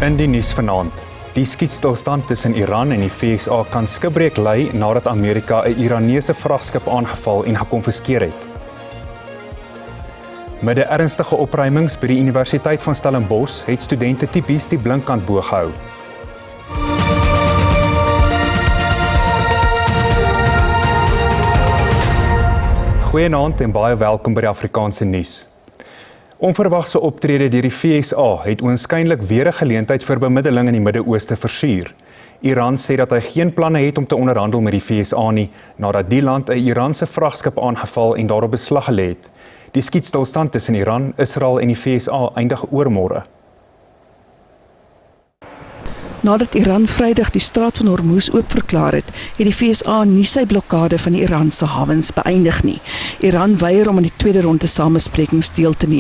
In die nuus vanaand. Die skietstilstand tussen Iran en die VSA kan skipbreek lei nadat Amerika 'n Iranese vragskip aangeval en gekonfiskeer het. Met 'n ernstige opruimings by die Universiteit van Stellenbosch het studente tipies die blinkkant bo gehou. Goeienaand en baie welkom by die Afrikaanse nuus. Onverwagse optrede deur die VSA het oënskynlik weer 'n geleentheid vir bemiddeling in die Midde-Ooste versuur. Iran sê dat hy geen planne het om te onderhandel met die VSA nie, nadat die land 'n Iranse vragskip aangeval en daarop beslag gelê het. Die skietstilstand tussen Iran, Israel en die VSA eindig oormôre. Nadat Iran Vrydag die straat van Hormuz oopverklaar het, het die VSA nie sy blokkade van die Iranse hawens beëindig nie. Iran weier om aan die tweede ronde samesprekings deel te neem.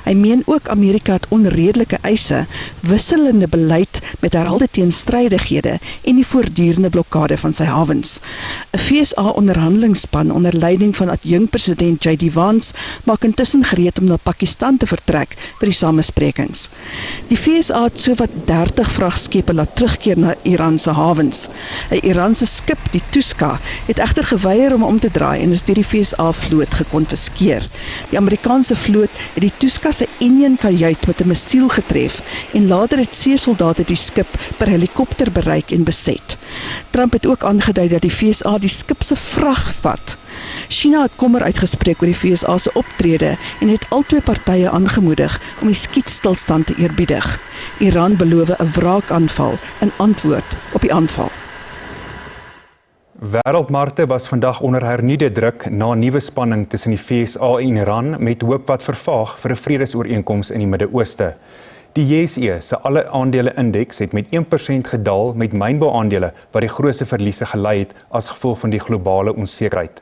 Hy meen ook Amerika het onredelike eise, wisselende beleid met herhaalde teenstrydighede en die voortdurende blokkade van sy hawens. 'n VSA-onderhandelingsspan onder leiding van adjunk-president J.D. Vance maak intussen gereed om na Pakistan te vertrek vir die samesprekings. Die VSA het sowat 30 vragskepe laat terugkeer na Iranse hawens. 'n Iranse skip, die Tuska, het egter geweier om te draai en is deur die VSA-vloot gekonfiskeer. Die Amerikaanse vloot het die Tuska se enjin-kajuit met 'n missiel getref en later het seesoldate die skip per helikopter bereik en beset. Trump het ook aangedui dat die VSA die skip se vrag vat. China het kommer uitgespreek oor die VSA se optrede en het albei partye aangemoedig om die skietstilstand te eerbiedig. Iran beloof 'n wraakaanval in antwoord op die aanval. Wêreldmarkte was vandag onder hernieude druk na nuwe spanning tussen die VSA en Iran met hoop wat vervaag vir 'n vredesooreenkoms in die Midde-Ooste. Die JSE se alle aandele-indeks het met 1% gedaal met mynbou-aandele wat die grootste verliese gelei het as gevolg van die globale onsekerheid.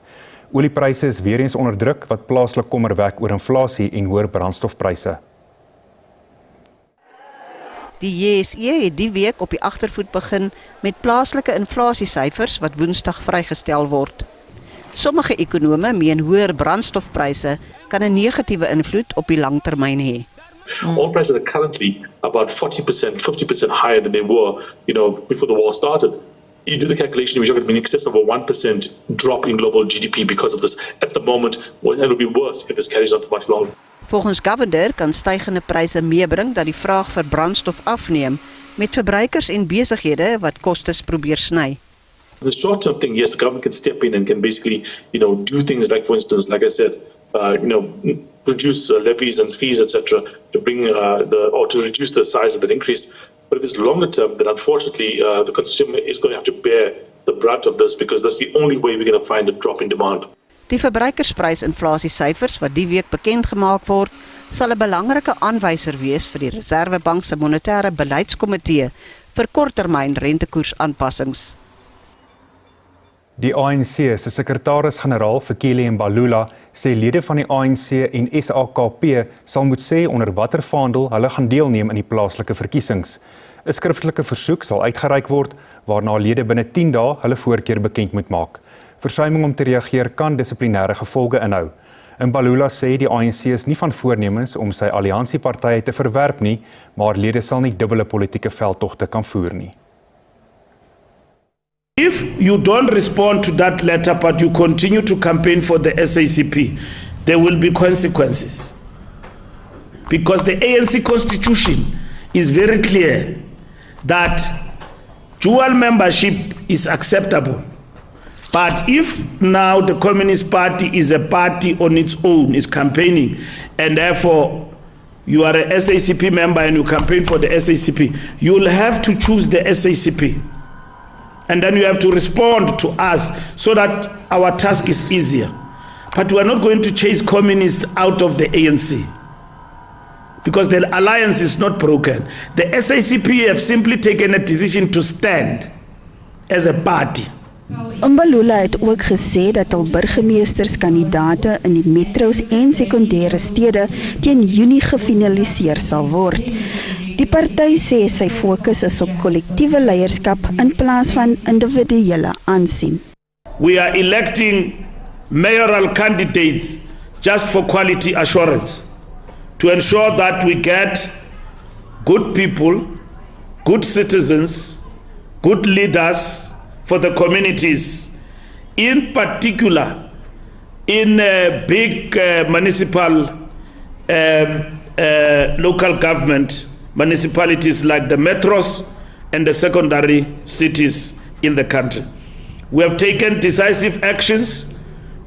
Oliepryse is weer eens onder druk wat plaaslik kommer wek oor inflasie en hoër brandstofpryse. Die JSE het die week op die agtervoet begin met plaaslike inflasiesyfers wat Woensdag vrygestel word. Sommige ekonome meen hoër brandstofpryse kan 'n negatiewe invloed op die langtermyn hê. Oil prices are currently about 40%, 50% higher than they were, before the war started. You do the calculation, we're going to be in excess of a 1% drop in global GDP because of this. At the moment, it will be worse if this carries on for much longer. Volgens Governor kan stygende pryse meebring dat die vraag vir brandstof afneem met verbruikers en besighede wat kostes probeer sny. The short-term thing, yes, the government can step in and can basically, do things like, for instance, like I said, reduce levies and fees, etc., to bring or to reduce the size of that increase. But if it's longer term, then unfortunately the consumer is going to have to bear the brunt of this because that's the only way we're going to find a drop in demand. Die verbruikersprysinflasiesyfers wat die week bekend gemaak word, sal 'n belangrike aanwyser wees vir die Reserwebank se monetêre beleidskomitee vir korttermyn rentekoersaanpassings. Die ANC se sekretaris-generaal Fikile Mbalula sê lede van die ANC en SAKP sal moet sê onder watter vaandel hulle gaan deelneem in die plaaslike verkiesings. 'n Skriftelike versoek sal uitgereik word waarna lede binne 10 dae hulle voorkeur bekend moet maak. Versuiming om te reageer kan dissiplinêre gevolge inhou. Mbalula sê die ANC is nie van voornemens om sy alliansiepartye te verwerp nie, maar lede sal nie dubbele politieke veldtogte kan voer nie. If you don't respond to that letter but you continue to campaign for the SACP, there will be consequences. Because the ANC constitution is very clear that dual membership is acceptable. But if now the Communist Party is a party on its own, is campaigning, and therefore you are a SACP member and you campaign for the SACP, you will have to choose the SACP. And then you have to respond to us so that our task is easier. But we are not going to chase communists out of the ANC because the alliance is not broken. The SACP have simply taken a decision to stand as a party. Mbalula het ook gesê dat al burgemeesterskandidaate in die metro's en sekondêre stede teen Junie gefinaliseer sal word. Die party sê sy fokus is op kollektiewe leierskap in plaas van individuele aansien. We are electing mayoral candidates just for quality assurance, to ensure that we get good people good citizens, good leaders for the communities, in particular in big municipal local government municipalities like the metros and the secondary cities in the country. We have taken decisive actions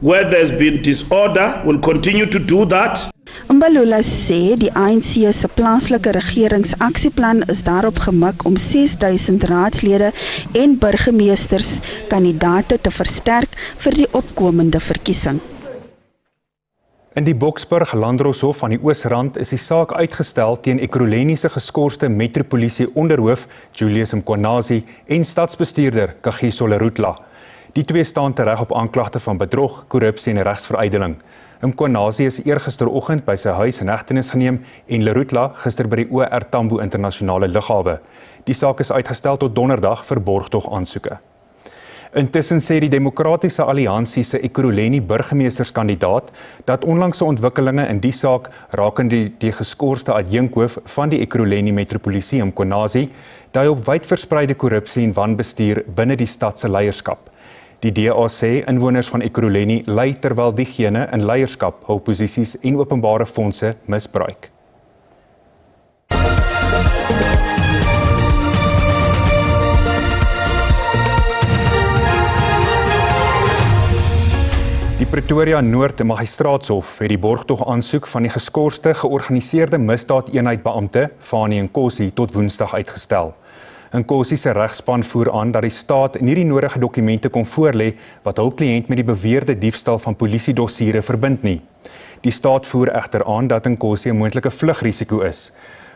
where there's been disorder. We'll continue to do that. Mbalula sê die ANC se plaaslike regeringsaksieplan is daarop gemik om 6000 raadslede en burgemeesters kandidate te versterk vir die opkomende verkiesing. In die Boksburg Landdroshof aan die Oosrand is die saak uitgestel teen Ekurhuleni se geskorste metropolisie onderhoof Julius Mkhwanazi en stadsbestuurder Kagiso Lerutla. Die twee staan tereg op aanklagte van bedrog, korrupsie en regsveruideling. Mkhwanazi is eergisteroggend by sy huis in hegtenis geneem en Lerutla gister by die OR Tambo internasionale lughawe. Die saak is uitgestel tot donderdag vir borgtog aansoeke. Intussen sê die Demokratiese Alliansie se Ekurhuleni burgemeesterskandidaat dat onlangse ontwikkelinge in die saak rakende die geskorste adjunkhoof van die Ekurhuleni metropolisie Mkhwanazi dui op wydverspreide korrupsie en wanbestuur binne die stad se leierskap. Die DA sê inwoners van Ekurhuleni ly terwyl diegene in leierskap hul posisies en openbare fondse misbruik. Die Pretoria Noord Magistraatshof het die borgtog aansoek van die geskorste georganiseerde misdaadeenheidbeampte Fani Nkosi tot Woensdag uitgestel. Nkosi se regspan voer aan dat die staat nie die nodige dokumente kon voorlê wat hul kliënt met die beweerde diefstal van polisiedossiere verbind nie. Die staat voer egter aan dat Nkosi 'n moontlike vlugrisiko is.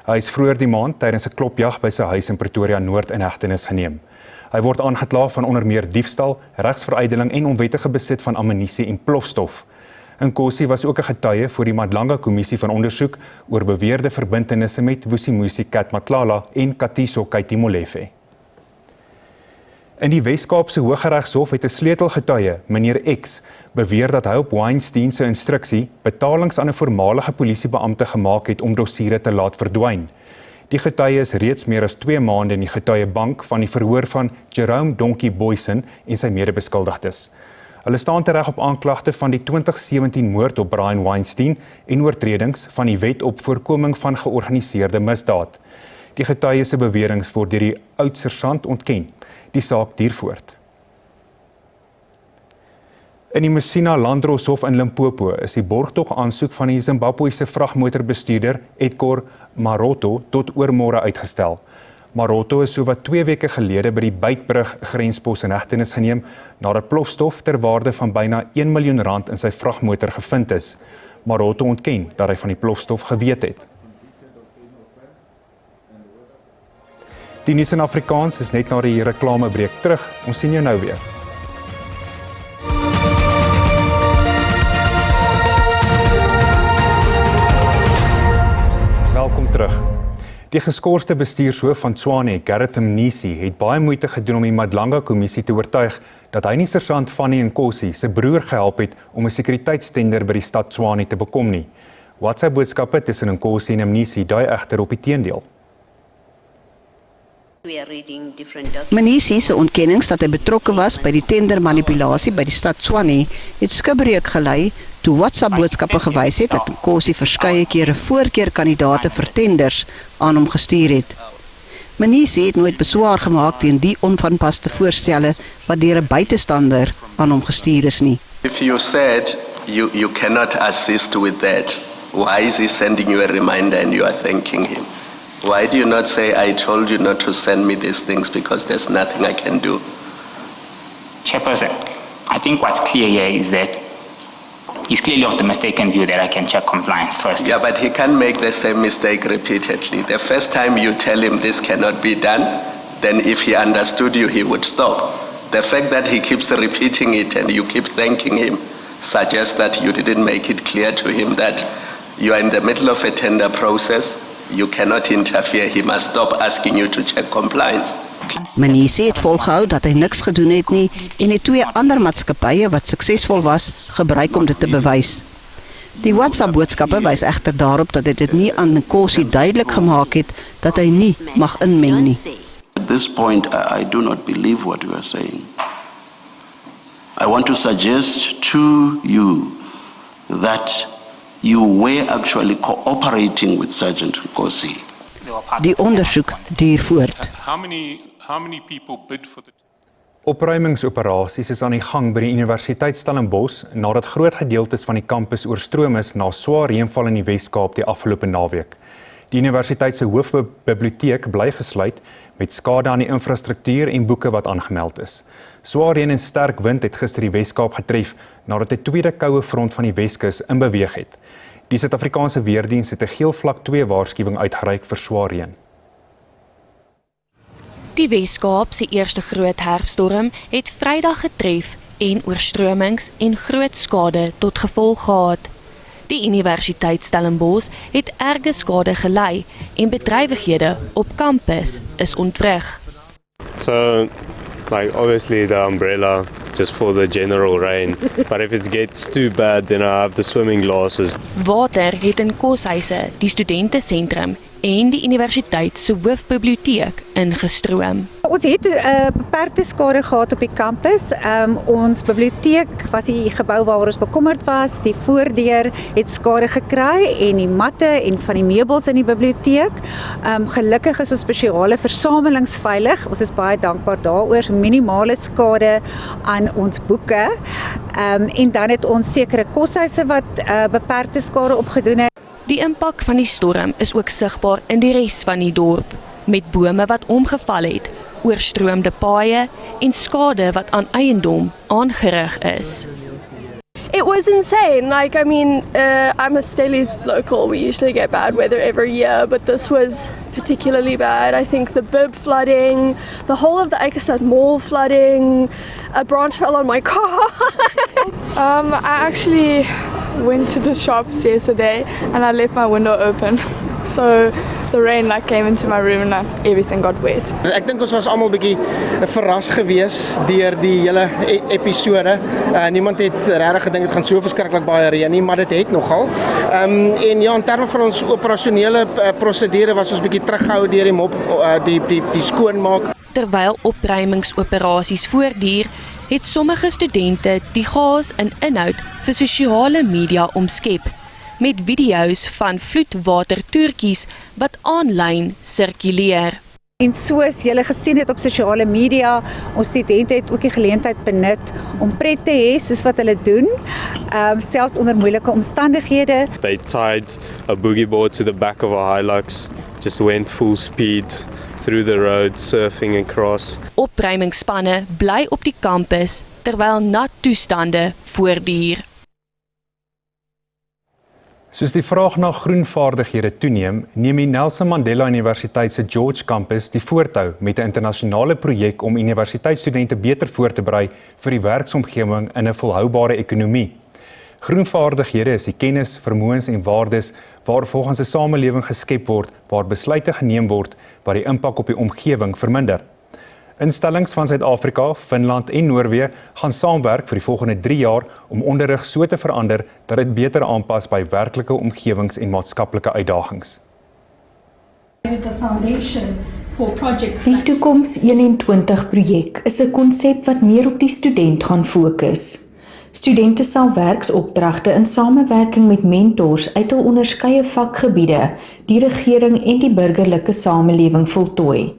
Hy is vroeër die maand tydens 'n klopjag by sy huis in Pretoria Noord in hegtenis geneem. Hy word aangekla van onder meer diefstal, regsveruideling en onwettige besit van ammunisie en plofstof. Nkosi was ook 'n getuie voor die Madlanga Kommissie van ondersoek oor beweerde verbintenisse met Vusimusi Kat Matlala en Katiso Kaitimolefe. In die Wes-Kaapse Hooggeregshof het 'n sleutelgetuie, meneer X, beweer dat hy op Weinstein se instruksie betalings aan 'n voormalige polisiebeampte gemaak het om dossiere te laat verdwyn. Die getuie is reeds meer as 2 maande in die getuiebank van die verhoor van Jerome Donkey Boysen en sy medebeskuldigdes. Hulle staan tereg op aanklagte van die 2017 moord op Brian Weinstein en oortredings van die wet op voorkoming van georganiseerde misdaad. Die getuie se beweringe word deur die oudsersant ontken. Die saak duur voort. In die Messina Landdroshof in Limpopo is die borgtog aansoek van die Zimbabwese vragmotorbestuurder Edgar Maroto tot oormôre uitgestel. Maroto is sowat 2 weke gelede by die Beitbrug grenspos in hegtenis geneem nadat plofstof ter waarde van byna R1 miljoen in sy vragmotor gevind is. Maroto ontken dat hy van die plofstof geweet het. Die nuus in Afrikaans is net na die reklamebreek terug. Ons sien jou nou weer. Welkom terug. Die geskorste bestuurshoof van Tshwane, Gareth Mnisi, het baie moeite gedoen om die Madlanga Kommissie te oortuig dat hy nie Sersant Fani Nkosi se broer gehelp het om 'n sekuriteitstender by die stad Tshwane te bekom nie. WhatsApp-boodskappe tussen Nkosi en Mnisi dui egter op die teendeel. Mnisi se ontkennings dat hy betrokke was by die tendermanipulasie by die stad Tshwane het skibreuk gelei toe WhatsApp-boodskappe gewys het dat Nkosi verskeie kere voorkeurkandidate vir tenders aan hom gestuur het. Mnisi het nooit beswaar gemaak teen die onvanpaste voorstelle wat deur 'n buitestander aan hom gestuur is nie. If you said you cannot assist with that, why is he sending you a reminder and you are thanking him? Why do you not say, I told you not to send me these things because there's nothing I can do? Chairperson, I think what's clear here is that he's clearly of the mistaken view that I can check compliance first. Yeah, but he can't make the same mistake repeatedly. The first time you tell him this cannot be done, then if he understood you, he would stop. The fact that he keeps repeating it and you keep thanking him suggests that you didn't make it clear to him that you are in the middle of a tender process. You cannot interfere. He must stop asking you to check compliance. Mnisi het volgehou dat hy niks gedoen het nie en het 2 ander maatskappye wat suksesvol was, gebruik om dit te bewys. Die WhatsApp-boodskappe wys egter daarop dat dit nie aan Nkosi duidelik gemaak het dat hy nie mag inmeng nie. At this point, I do not believe what you are saying. I want to suggest to you that you were actually cooperating with Sergeant Nkosi. Die ondersoek duur voort. How many people bid for the... Opruimingsoperasies is aan die gang by die Universiteit Stellenbosch nadat groot gedeeltes van die kampus oorstroom is na swaar reënval in die Wes-Kaap die afgelope naweek. Die universiteit se hoofbiblioteek bly gesluit met skade aan die infrastruktuur en boeke wat aangemeld is. Swaar reën en sterk wind het gister die Wes-Kaap getref nadat 'n tweede koue front van die Weskus in beweeg het. Die Suid-Afrikaanse Weerdiens het 'n geel vlak 2 waarskuwing uitgereik vir swaar reën. Die Wes-Kaap se eerste groot herfststorm het Vrydag getref en oorstromings en groot skade tot gevolg gehad. Die Universiteit Stellenbosch het erge skade gelei en bedrywighede op kampus is ontwrig. So, like obviously the umbrella just for the general rain, but if it gets too bad then I have the swimming glasses. Water het in koshuise, die studentesentrum en die universiteit se hoofbiblioteek ingestroom. Ons het 'n beperkte skade gehad op die kampus. Ons biblioteek was die gebou waaroor ons bekommerd was. Die voordeur het skade gekry en die matte en van die meubels in die biblioteek. Gelukkig is ons spesiale versamelings veilig. Ons is baie dankbaar daaroor. Minimale skade aan ons boeke. En dan het ons sekere koshuise wat beperkte skade opgedoen het. Die impak van die storm is ook sigbaar in die res van die dorp, met bome wat omgeval het, oorstroomde paaie en skade wat aan eiendom aangerig is. It was insane. Like, I mean, I'm a Stellies local. We usually get bad weather every year, but this was particularly bad. I think the Bib flooding, the whole of the Ackerstad Mall flooding, a branch fell on my car. I actually went to the shops yesterday and I left my window open. So the rain came into my room and everything got wet. Ek dink ons was almal bietjie verras gewees deur die hele episode. Niemand het regtig gedink dit gaan so verskriklik baie reën nie, maar dit het nogal. En ja, in terme van ons operasionele prosedure was ons bietjie teruggehou deur die mop die skoonmaak. Terwyl opruimingsoperasies voortduur, het sommige studente die chaos in inhoud vir sosiale media omskep, met video's van vloedwatertoertjies wat aanlyn sirkuleer. En soos julle gesien het op sosiale media, ons studente het ook die geleentheid benut om pret te hê soos wat hulle doen, selfs onder moeilike omstandighede. They tied a boogie board to the back of a Hilux, just went full speed through the road, surfing across. Opruimingsspanne bly op die kampus terwyl nat toestande voortduur. Soos die vraag na groenvaardighede toeneem, neem die Nelson Mandela Universiteit se George Campus die voortou met 'n internasionale projek om universiteitsstudente beter voor te berei vir die werksomgewing in 'n volhoubare ekonomie. Groenvaardighede is die kennis, vermoëns en waardes waar volgens 'n samelewing geskep word waar besluite geneem word wat die impak op die omgewing verminder. Instellings van Suid-Afrika, Finland en Noorwe gaan saamwerk vir die volgende 3 jaar om onderrig so te verander dat dit beter aanpas by werklike omgewings- en maatskaplike uitdagings. Die Toekoms 21 projek is 'n konsep wat meer op die student gaan fokus. Studente sal werksopdragte in samewerking met mentors uit hul onderskeie vakgebiede, die regering en die burgerlike samelewing voltooi.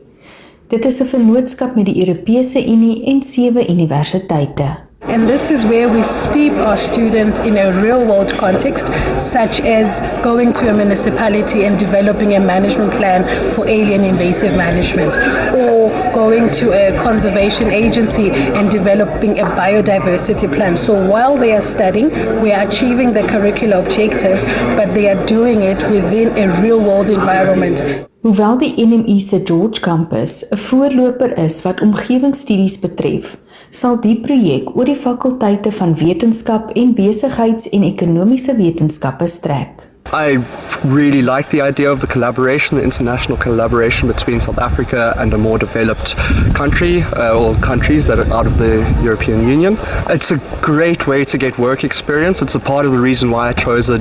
Dit is 'n vennootskap met die Europese Unie en 7 universiteite. And this is where we steep our students in a real-world context, such as going to a municipality and developing a management plan for alien invasive management, or going to a conservation agency and developing a biodiversity plan. So while they are studying, we are achieving the curricular objectives, but they are doing it within a real-world environment. Hoewel die NMI se George Campus 'n voorloper is wat omgewingsstudies betref, sal die projek oor die fakulteite van wetenskap en besigheids- en ekonomiese wetenskappe strek. I really like the idea of the collaboration, the international collaboration between South Africa and a more developed country, or countries that are out of the European Union. It's a great way to get work experience. It's a part of the reason why I chose a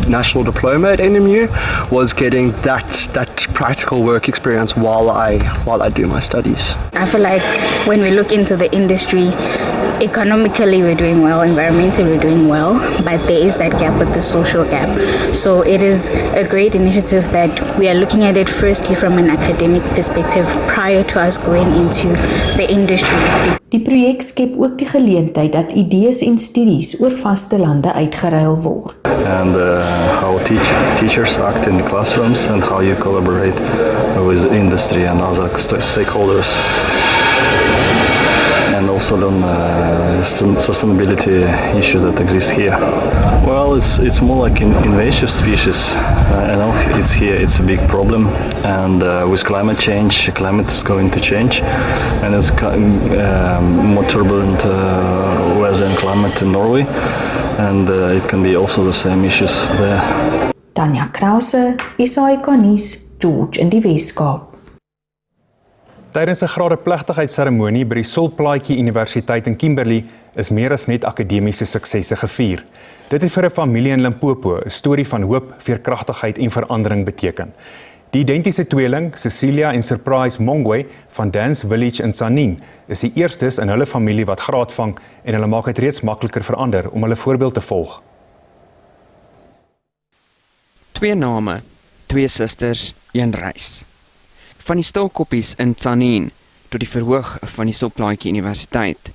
national diploma at NMU, was getting that practical work experience while I do my studies. I feel like when we look into the industry, economically we're doing well, environmentally we're doing well, but there is that gap with the social gap. So it is a great initiative that we are looking at it firstly from an academic perspective prior to us going into the industry. Die projek skep ook die geleentheid dat idees en studies oor vaste lande uitgeruil word. And how teachers act in the classrooms and how you collaborate with the industry and other stakeholders. And also on sustainability issues that exist here. Well, it's more like an invasive species. I know it's here, it's a big problem, and with climate change, climate is going to change, and it's more turbulent weather and climate in Norway, and it can be also the same issues there. Tanya Krause, SAK nuus, George in die Weskaap. Tydens 'n gradeplegtigheidsseremonie by die Solplaatjie Universiteit in Kimberley is meer as net akademiese suksesse gevier. Dit het vir 'n familie in Limpopo 'n storie van hoop, veerkragtigheid en verandering beteken. Die identiese tweeling, Cecilia en Surprise Mongwe van Dance Village in Tsanin, is die eerstes in hulle familie wat graad vang en hulle maak dit reeds makliker vir ander om hulle voorbeeld te volg. Twee name, twee susters, een reis. Van die stilkoppies in Tsanin tot die verhoog van die Solplaatjie Universiteit.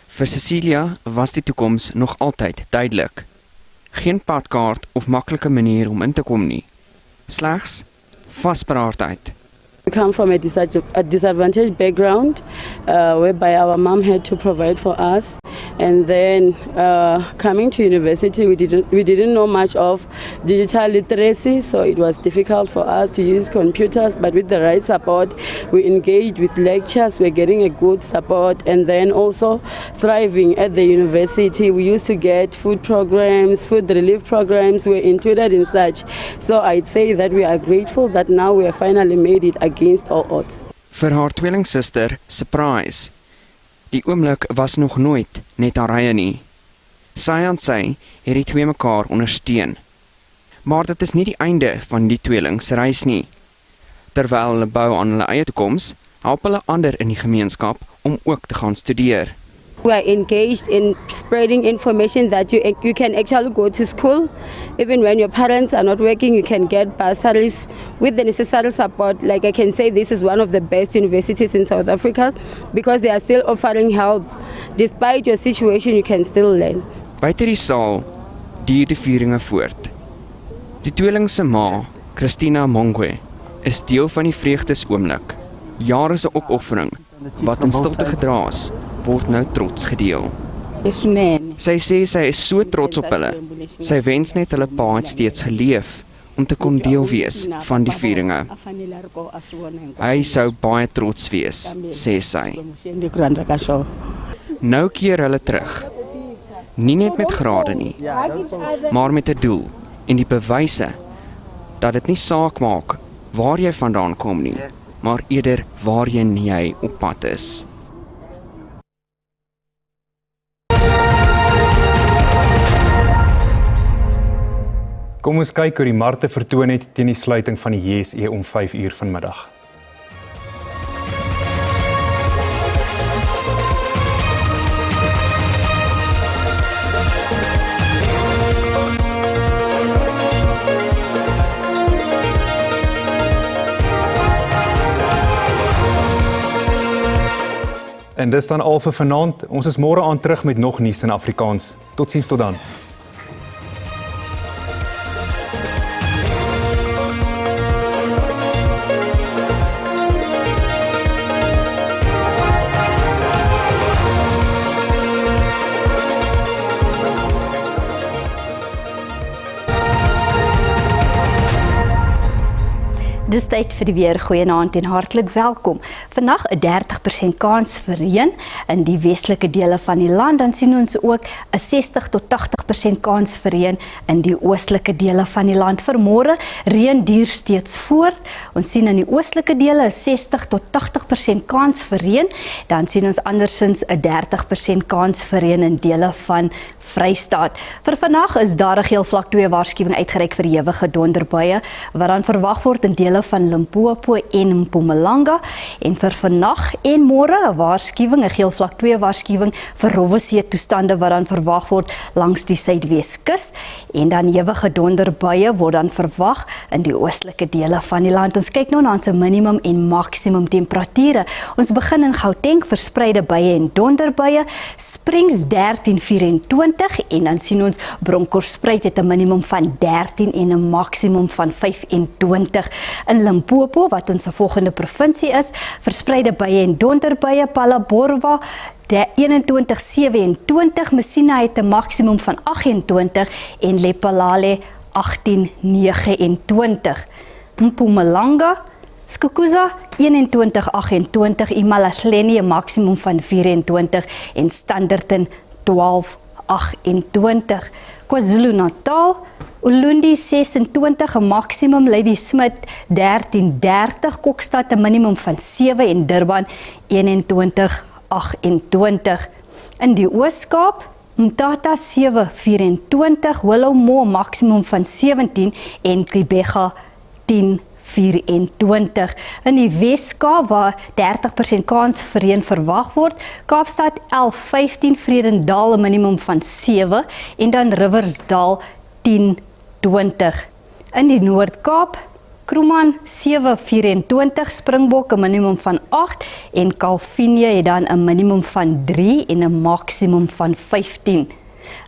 Vir Cecilia was die toekoms nog altyd duidelik. Geen padkaart of maklike manier om in te kom nie. Slegs vasberaardheid. We come from a disadvantaged background whereby our mom had to provide for us, and then coming to university we didn't know much of digital literacy, so it was difficult for us to use computers, but with the right support we engaged with lectures, we're getting a good support, and then also thriving at the university. We used to get food programs, food relief programs, we're included in such. So I'd say that we are grateful that now we have finally made it against all odds. Vir haar tweelingsuster, Surprise. Die oomblik was nog nooit net haar eie nie. Sy en sy het die twee mekaar ondersteun. Maar dit is nie die einde van die tweelings reis nie. Terwyl hulle bou aan hulle eie toekoms, help hulle ander in die gemeenskap om ook te gaan studeer. We are engaged in spreading information that you can actually go to school. Even when your parents are not working, you can get bursaries with the necessary support. Like I can say, this is one of the best universities in South Africa because they are still offering help. Despite your situation, you can still learn. Buite die saal duur die vieringe voort. Die tweeling se ma, Christina Mongwe, is deel van die vreugdesoomlik. Jare se opoffering wat in stilte gedra is, word nou trots gedeel. Sy sê sy is so trots op hulle. Sy wens net hulle pa het steeds geleef om te kon deel wees van die vieringe. Hy sou baie trots wees, sê sy. Nou keer hulle terug. Nie net met grade nie, maar met 'n doel en die bewyse dat dit nie saak maak waar jy vandaan kom nie, maar eerder waarheen jy op pad is. Kom ons kyk hoe die markte vertoon het teen die sluiting van die JSE om 5 uur vanmiddag. En dis dan al vir vanaand. Ons is môre aand terug met nog nuus in Afrikaans. Totsiens tot dan. Dis tyd vir die weer. Goeienaand en hartlik welkom. Vandag 'n 30% kans vir reën in die westelike dele van die land. Dan sien ons ook 'n 60 tot 80% kans vir reën in die oostelike dele van die land. Vir môre reën duur steeds voort. Ons sien in die oostelike dele 'n 60 tot 80% kans vir reën. Dan sien ons andersins 'n 30% kans vir reën in dele van Vrystaat. Vir vandag is daar 'n geel vlak 2 waarskuwing uitgereik vir ewige donderbuie wat dan verwag word in dele van Limpopo en Mpumalanga, en vir vandag en môre 'n waarskuwing, 'n geel vlak 2 waarskuwing vir rowwe see toestande wat dan verwag word langs die Suidweskus, en dan ewige donderbuie word dan verwag in die oostelike dele van die land. Ons kyk nou na ons minimum en maksimum temperature. Ons begin in Gauteng, verspreide buie en donderbuie, Springs 13-24, en dan sien ons Bronkhorstspruit het 'n minimum van 13 en 'n maksimum van 25. In Limpopo, wat ons volgende provinsie is, verspreide buie en donderbuie, Phalaborwa 21-27, Messina het 'n maksimum van 28 en Lephalale 18-29. Mpumalanga, Skukuza 21-28, Imalahleni 'n maksimum van 24 en Standerton 12-28. KwaZulu-Natal, Ulundi 26, 'n maksimum, Ladysmith 13-30, Kokstad 'n minimum van 7 en Durban 21-28. In die Oos-Kaap, Mthatha 7-24, Willowmore maksimum van 17 en Gqeberha 10-24. In die Wes-Kaap, waar 30% kans vir reën verwag word, Kaapstad 11-15, Vredendal 'n minimum van 7 en dan Riversdal 10-20. In die Noord-Kaap, Kroeman 7-24, Springbok 'n minimum van 8 en Kalvinia het dan 'n minimum van 3 en 'n maksimum van 15.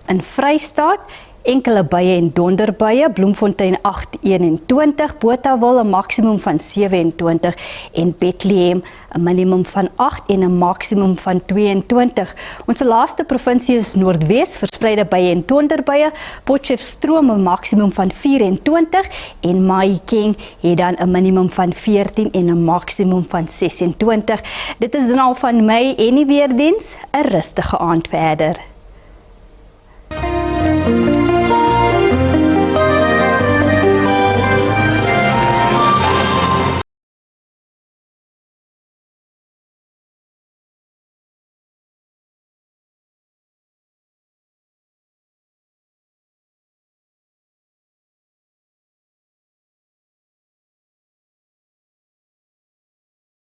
In Vrystaat, enkele buie en donderbuie, Bloemfontein 8-21, Botawil 'n maksimum van 27 en Bethlehem 'n minimum van 8 en 'n maksimum van 22. Ons laaste provinsie is Noordwes, verspreide buie en donderbuie, Potchefstroom 'n maksimum van 24 en Mahikeng het dan 'n minimum van 14 en 'n maksimum van 26. Dit is dan al van my en die weerdiens. 'n rustige aand verder.